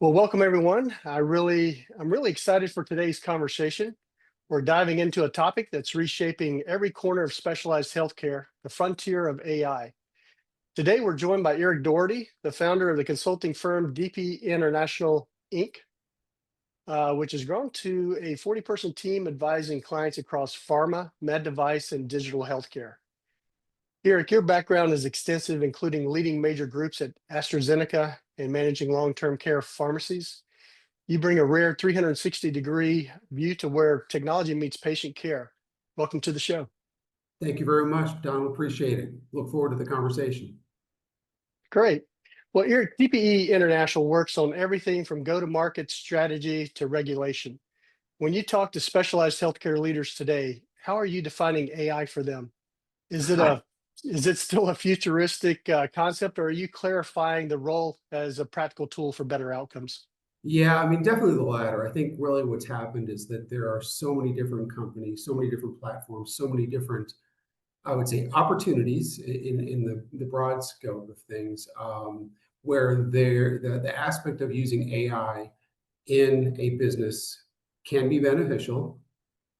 Well, welcome everyone. I'm really excited for today's conversation. We're diving into a topic that's reshaping every corner of specialized healthcare, the frontier of AI. Today, we're joined by Eric Doherty, the founder of the consulting firm DPE International Inc., which has grown to a 40-person team advising clients across pharma, med device, and digital healthcare. Eric, your background is extensive, including leading major groups at AstraZeneca and managing long-term care pharmacies. You bring a rare 360-degree view to where technology meets patient care. Welcome to the show. Thank you very much, Don. Appreciate it. Look forward to the conversation. Great. Well, Eric, DPE International works on everything from go-to-market strategy to regulation. When you talk to specialized healthcare leaders today, how are you defining AI for them? Is it a is it still a futuristic concept, or are you clarifying the role as a practical tool for better outcomes? Yeah, I mean, definitely the latter. I think really what's happened is that there are so many different companies, so many different platforms, so many different, I would say, opportunities in the broad scope of things, where the aspect of using AI in a business can be beneficial,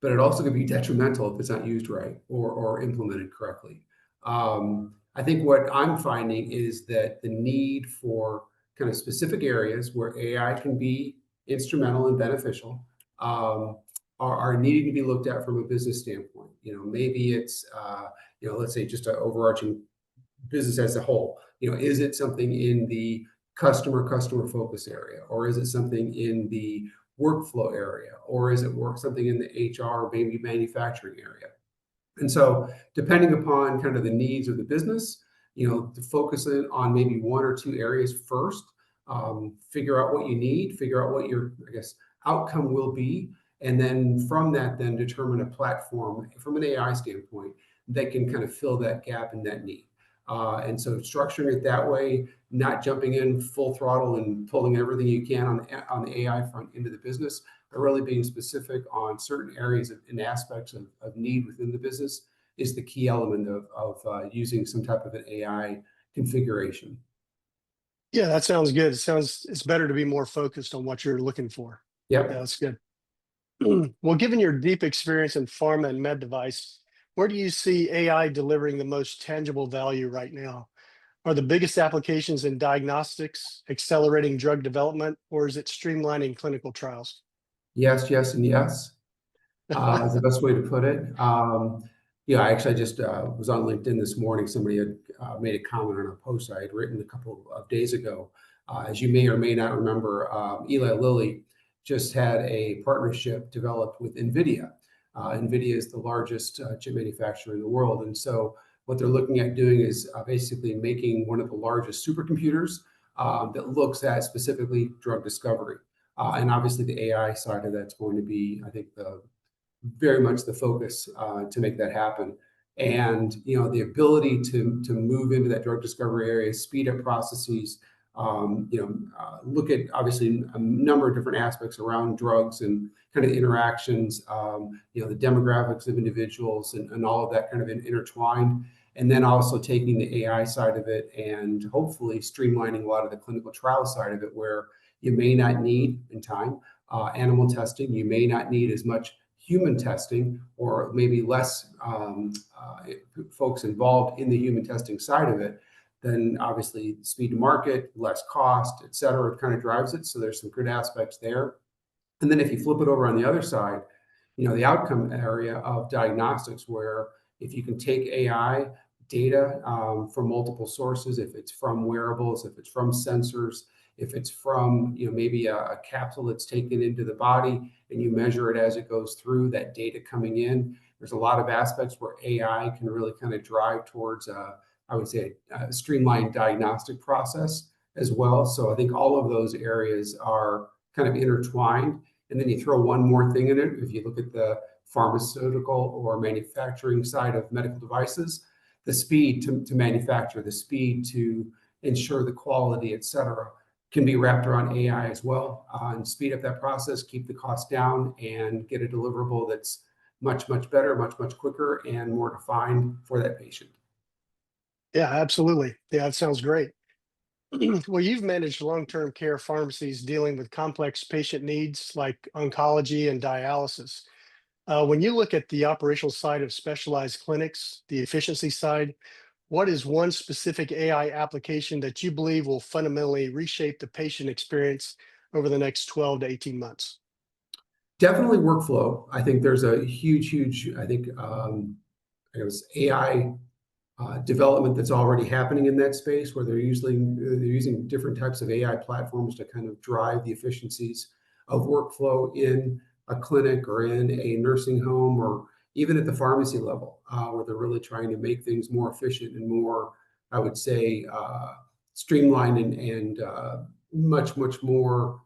but it also can be detrimental if it's not used right or implemented correctly. I think what I'm finding is that the need for kind of specific areas where AI can be instrumental and beneficial are needing to be looked at from a business standpoint. Maybe it's let's say just an overarching business as a whole. Is it something in the customer focus area, or is it something in the workflow area, or is it something in the HR or maybe manufacturing area? And so, depending upon kind of the needs of the business, to focus in on maybe one or two areas first, figure out what you need, figure out what your, I guess, outcome will be, and then from that, then determine a platform from an AI standpoint that can kind of fill that gap and that need. And so structuring it that way, not jumping in full throttle and pulling everything you can on the AI front into the business, but really being specific on certain areas and aspects of need within the business is the key element of using some type of an AI configuration. Yeah, that sounds good. It's better to be more focused on what you're looking for. Yeah, Yep. that's good. Well, given your deep experience in pharma and med device, where do you see AI delivering the most tangible value right now? Are the biggest applications in diagnostics, accelerating drug development, or is it streamlining clinical trials? Yes, yes, and yes is the best way to put it. I just was on LinkedIn this morning. Somebody had made a comment on a post I had written a couple of days ago. As you may or may not remember, Eli Lilly just had a partnership developed with NVIDIA. NVIDIA is the largest chip manufacturer in the world. And so what they're looking at doing is basically making one of the largest supercomputers that looks at specifically drug discovery. And obviously the AI side of that's going to be, I think, very much the focus to make that happen. And the ability to move into that drug discovery area, speed up processes, look at obviously a number of different aspects around drugs and kind of interactions, the demographics of individuals and all of that kind of intertwined. And then also taking the AI side of it and hopefully streamlining a lot of the clinical trial side of it, where you may not need in time animal testing, you may not need as much human testing, or maybe less folks involved in the human testing side of it. Then obviously speed to market, less cost, et cetera, it kind of drives it. So there's some good aspects there. And then if you flip it over on the other side, the outcome area of diagnostics, where if you can take AI data from multiple sources, if it's from wearables, if it's from sensors, if it's from maybe a capsule that's taken into the body and you measure it as it goes through that data coming in, there's a lot of aspects where AI can really kind of drive towards I would say a streamlined diagnostic process as well. So I think all of those areas are kind of intertwined. And then you throw one more thing in it. If you look at the pharmaceutical or manufacturing side of medical devices, the speed to manufacture, the speed to ensure the quality, et cetera, can be wrapped around AI as well, and speed up that process, keep the cost down, and get a deliverable that's much, much better, much, much quicker, and more defined for that patient. Yeah, absolutely. Yeah, that sounds great. Well, you've managed long-term care pharmacies dealing with complex patient needs like oncology and dialysis. When you look at the operational side of specialized clinics, the efficiency side, what is one specific AI application that you believe will fundamentally reshape the patient experience over the next 12 to 18 months? Definitely workflow. I think there's a huge, I think, it was AI development that's already happening in that space where they're using different types of AI platforms to kind of drive the efficiencies of workflow in a clinic or in a nursing home or even at the pharmacy level, where they're really trying to make things more efficient and more, I would say, streamlined and much more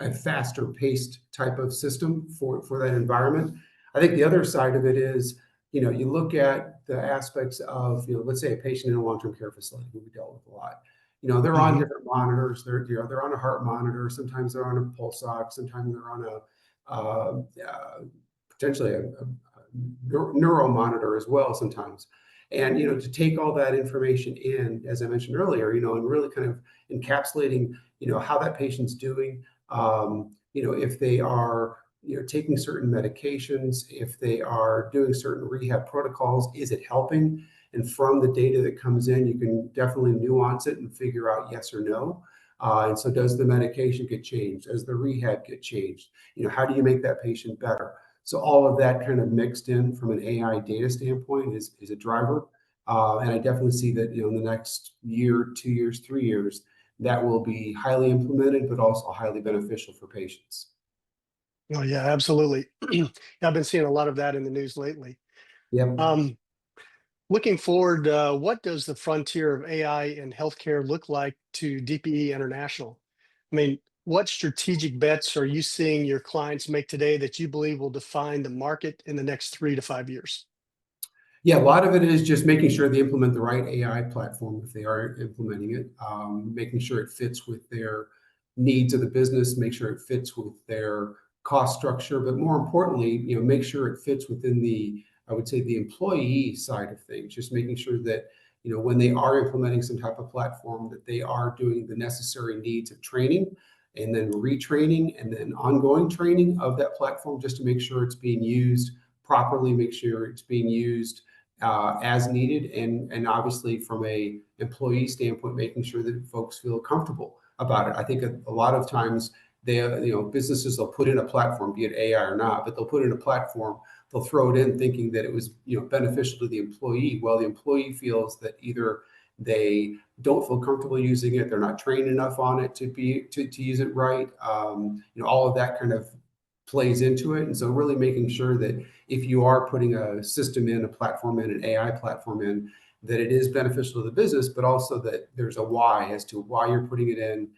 a faster paced type of system for that environment. I think the other side of it is, you look at the aspects of, let's say a patient in a long-term care facility who we dealt with a lot. They're on Hmm. different monitors. They're on a heart monitor. Sometimes they're on a pulse ox. Sometimes they're on potentially a neuro monitor as well sometimes. And to take all that information in, as I mentioned earlier, and really kind of encapsulating, how that patient's doing, if they are taking certain medications, if they are doing certain rehab protocols, is it helping? And from the data that comes in, you can definitely nuance it and figure out yes or no. And so does the medication get changed? Does the rehab get changed? How do you make that patient better? So all of that kind of mixed in from an AI data standpoint is a driver. And I definitely see that, in the next year, 2 years, 3 years, that will be highly implemented, but also highly beneficial for patients. Oh, yeah, absolutely. Yeah, I've been seeing a lot of that in the news lately. Yep. Um, Looking forward, what does the frontier of AI in healthcare look like to DPE International? I mean, what strategic bets are you seeing your clients make today that you believe will define the market in the next 3 to 5 years? Yeah, a lot of it is just making sure they implement the right AI platform if they are implementing it, making sure it fits with their needs of the business, make sure it fits with their cost structure, but more importantly, make sure it fits within I would say, the employee side of things. Just making sure that when they are implementing some type of platform, that they are doing the necessary needs of training and then retraining and then ongoing training of that platform, just to make sure it's being used properly, make sure it's being used as needed, and obviously from a employee standpoint, making sure that folks feel comfortable about it. I think a lot of times businesses, they'll put in a platform, be it AI or not, but they'll put in a platform, they'll throw it in thinking that it was beneficial to the employee. Well, the employee feels that either they don't feel comfortable using it, they're not trained enough on it to use it right. All of that kind of plays into it. And so really making sure that if you are putting a system in, a platform in, an AI platform in, that it is beneficial to the business, but also that there's a why as to why you're putting it in.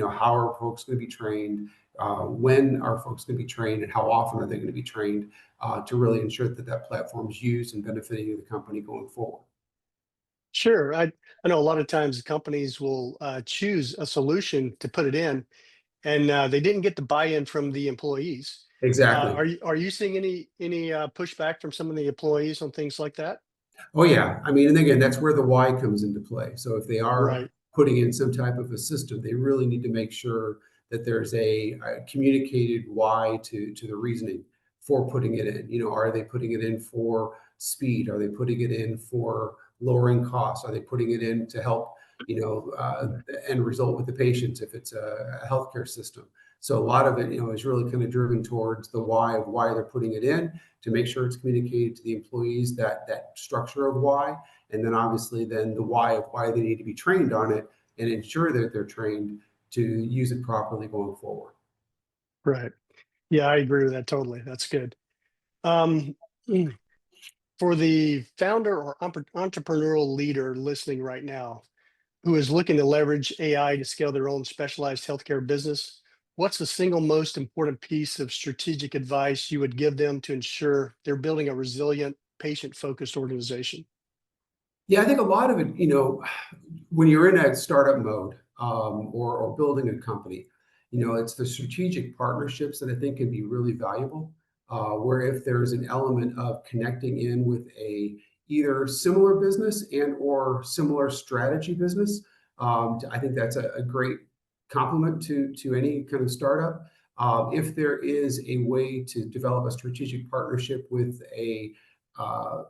How are folks going to be trained? When are folks going to be trained, and how often are they going to be trained, to really ensure that that platform is used and benefiting the company going forward? Sure. I know a lot of times companies will choose a solution to put it in, and they didn't get the buy-in from the employees. Exactly. Are you seeing any pushback from some of the employees on things like that? Oh, yeah. I mean, and again, that's where the why comes into play. So if they are Right. putting in some type of a system, they really need to make sure that there's a communicated why to the reasoning for putting it in. Are they putting it in for speed? Are they putting it in for lowering costs? Are they putting it in to help, the end result with the patients if it's a healthcare system? So a lot of it, is really kind of driven towards the why of why they're putting it in, to make sure it's communicated to the employees, that structure of why, and then obviously then the why of why they need to be trained on it and ensure that they're trained to use it properly going forward. Right. Yeah, I agree with that totally. That's good. Um, mm, for the founder or entrepreneurial leader listening right now who is looking to leverage AI to scale their own specialized healthcare business, what's the single most important piece of strategic advice you would give them to ensure they're building a resilient, patient-focused organization? Yeah, I think a lot of it, when you're in a startup mode, or building a company, it's the strategic partnerships that I think can be really valuable. Where if there's an element of connecting in with a either similar business and or similar strategy business, I think that's a great complement to any kind of startup. If there is a way to develop a strategic partnership with a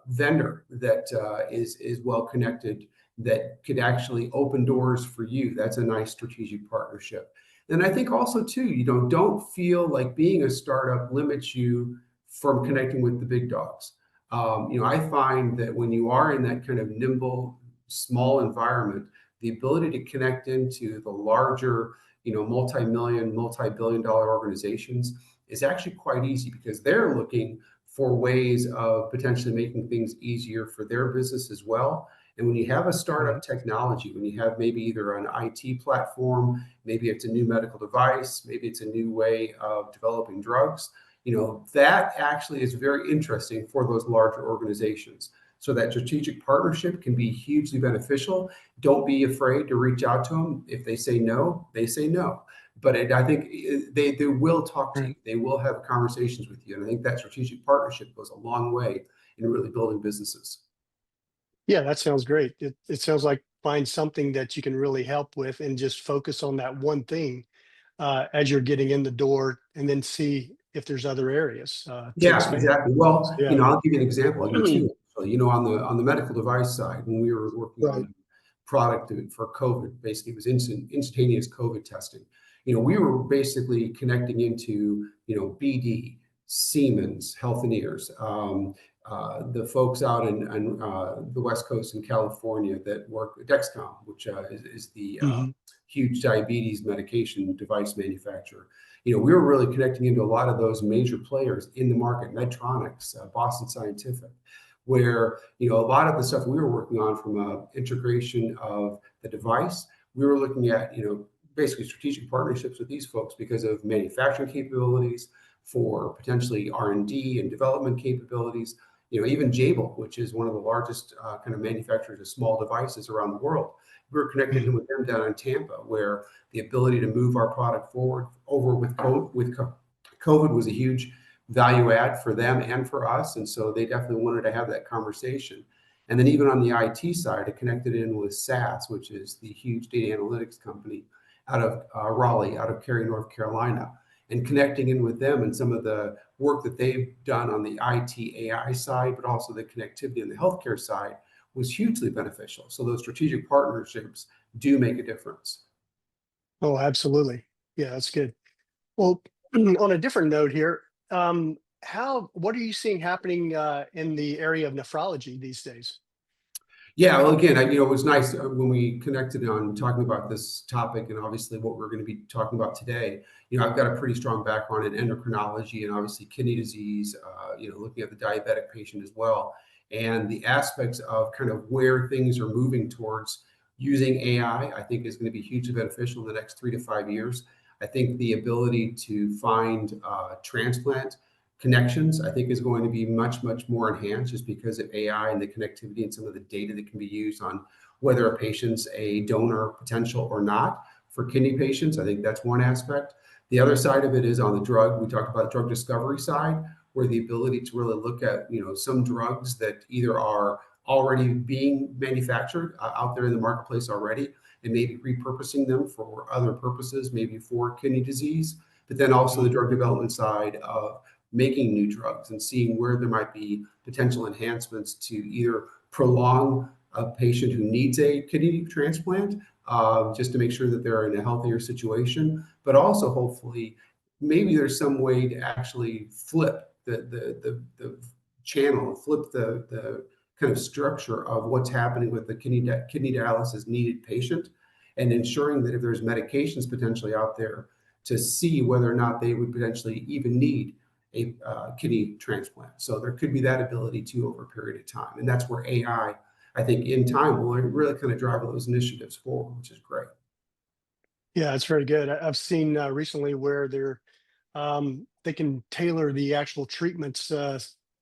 vendor that is well connected, that could actually open doors for you, that's a nice strategic partnership. And I think also too, don't feel like being a startup limits you from connecting with the big dogs. I find that when you are in that kind of nimble, small environment, the ability to connect into the larger, multi-million, multi-billion dollar organizations is actually quite easy because they're looking for ways of potentially making things easier for their business as well. And when you have a Right. startup technology, when you have maybe either an IT platform, maybe it's a new medical device, maybe it's a new way of developing drugs, that actually is very interesting for those larger organizations. So that strategic partnership can be hugely beneficial. Don't be afraid to reach out to them. If they say no, they say no. But I think they will talk to you. Right. They will have conversations with you. And I think that strategic partnership goes a long way in really building businesses. Yeah, that sounds great. It sounds like find something that you can really help with and just focus on that one thing as you're getting in the door, and then see if there's other areas to Yeah, expand. exactly. Well, Yeah. I'll give you an example. I'll give you two. So, on the medical device side, when we were working on Right. a product for COVID, basically it was instantaneous COVID testing. We were basically connecting into, BD, Siemens, Healthineers, the folks out in the West Coast in California that work with Dexcom, which is the Hmm. huge diabetes medication device manufacturer. We were really connecting into a lot of those major players in the market, Medtronics, Boston Scientific, where, a lot of the stuff we were working on from integration of the device, we were looking at, basically strategic partnerships with these folks because of manufacturing capabilities, for potentially R&D and development capabilities. Even Jabil, which is one of the largest kind of manufacturers of small devices around the world. We were connected Hmm. with them down in Tampa, where the ability to move our product forward over with COVID was a huge value add for them and for us. And so they definitely wanted to have that conversation. And then even on the IT side, it connected in with SAS, which is the huge data analytics company out of Raleigh, out of Cary, North Carolina, and connecting in with them and some of the work that they've done on the IT AI side, but also the connectivity on the healthcare side was hugely beneficial. So those strategic partnerships do make a difference. Oh, absolutely. Yeah, that's good. Well, on a different note here, what are you seeing happening in the area of nephrology these days? Yeah, well, again, it was nice when we connected on talking about this topic, and obviously what we're going to be talking about today. I've got a pretty strong background in endocrinology and obviously kidney disease. Looking at the diabetic patient as well, and the aspects of kind of where things are moving towards using AI. I think is going to be hugely beneficial in the next 3 to 5 years. I think the ability to find transplant connections, I think, is going to be much, much more enhanced just because of AI and the connectivity and some of the data that can be used on whether a patient's a donor potential or not for kidney patients. I think that's one aspect. The other side of it is on the drug. We talked about the drug discovery side, where the ability to really look at, some drugs that either are already being manufactured out there in the marketplace already, and maybe repurposing them for other purposes, maybe for kidney disease, but then also the Mhm. drug development side of making new drugs and seeing where there might be potential enhancements to either prolong a patient who needs a kidney transplant, just to make sure that they're in a healthier situation, but also hopefully maybe there's some way to actually flip the channel, flip the kind of structure of what's happening with the kidney dialysis needed patient, and ensuring that if there's medications potentially out there, to see whether or not they would potentially even need a kidney transplant. So there could be that ability too over a period of time. And that's where I think in time will really kind of drive those initiatives forward, which is great. Yeah, it's very good. I've seen recently where they can tailor the actual treatments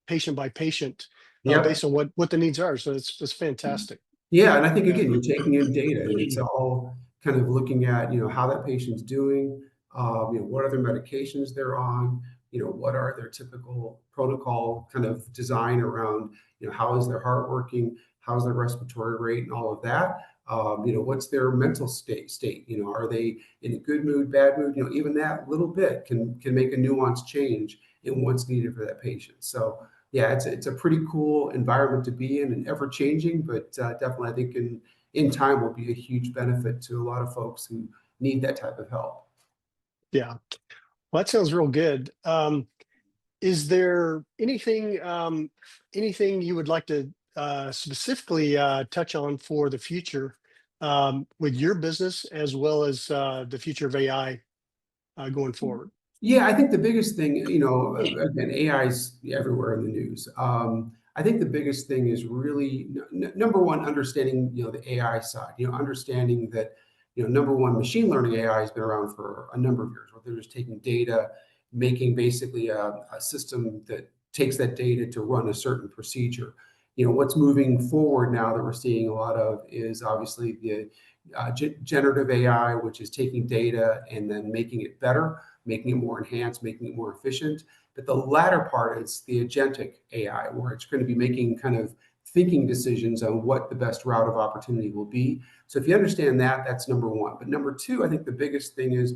patient by patient Yep. based on what the needs are. So it's fantastic. Yeah, and I think Yeah. again, you're taking in data, and it's all kind of looking at how that patient's doing, what other medications they're on, what are their typical protocol kind of design around, how is their heart working, how's their respiratory rate, and all of that. What's their mental state? Are they in a good mood, bad mood? Even that little bit can make a nuanced change in what's needed for that patient. So yeah, it's a pretty cool environment to be in and ever changing, but definitely I think in time will be a huge benefit to a lot of folks who need that type of help. Yeah. Well, that sounds real good. Is there anything you would like to specifically touch on for the future with your business as well as the future of AI going forward? Yeah, I think the biggest thing, again, AI is everywhere in the news. I think the biggest thing is really number one, understanding, the AI side, understanding that, number one, machine learning AI has been around for a number of years, where they're just taking data, making basically a system that takes that data to run a certain procedure. What's moving forward now that we're seeing a lot of is obviously the generative AI, which is taking data and then making it better, making it more enhanced, making it more efficient. But the latter part is the agentic AI, where it's going to be making kind of thinking decisions on what the best route of opportunity will be. So if you understand that, that's number one. But number two, I think the biggest thing is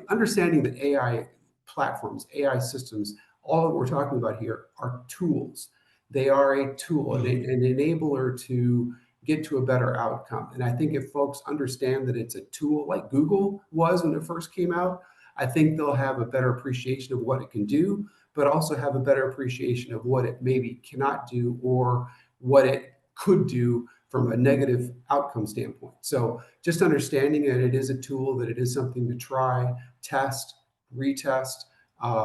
understanding that AI platforms, AI systems, all that we're talking about here are tools. They are a tool, an enabler to get to a better outcome. And I think if folks understand that it's a tool like Google was when it first came out, I think they'll have a better appreciation of what it can do, but also have a better appreciation of what it maybe cannot do or what it could do from a negative outcome standpoint. So just understanding that it is a tool, that it is something to try, test, retest,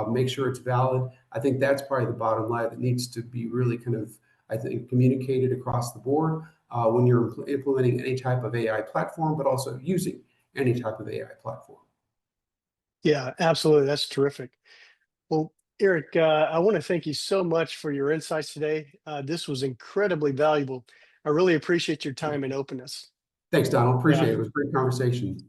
make sure it's valid. I think that's probably the bottom line that needs to be really kind of, I think, communicated across the board when you're implementing any type of AI platform, but also using any type of AI platform. Yeah, absolutely. That's terrific. Well, Eric, I want to thank you so much for your insights today. This was incredibly valuable. I really appreciate your time and openness. Thanks, Donald. Yeah. Appreciate it. It was a great conversation.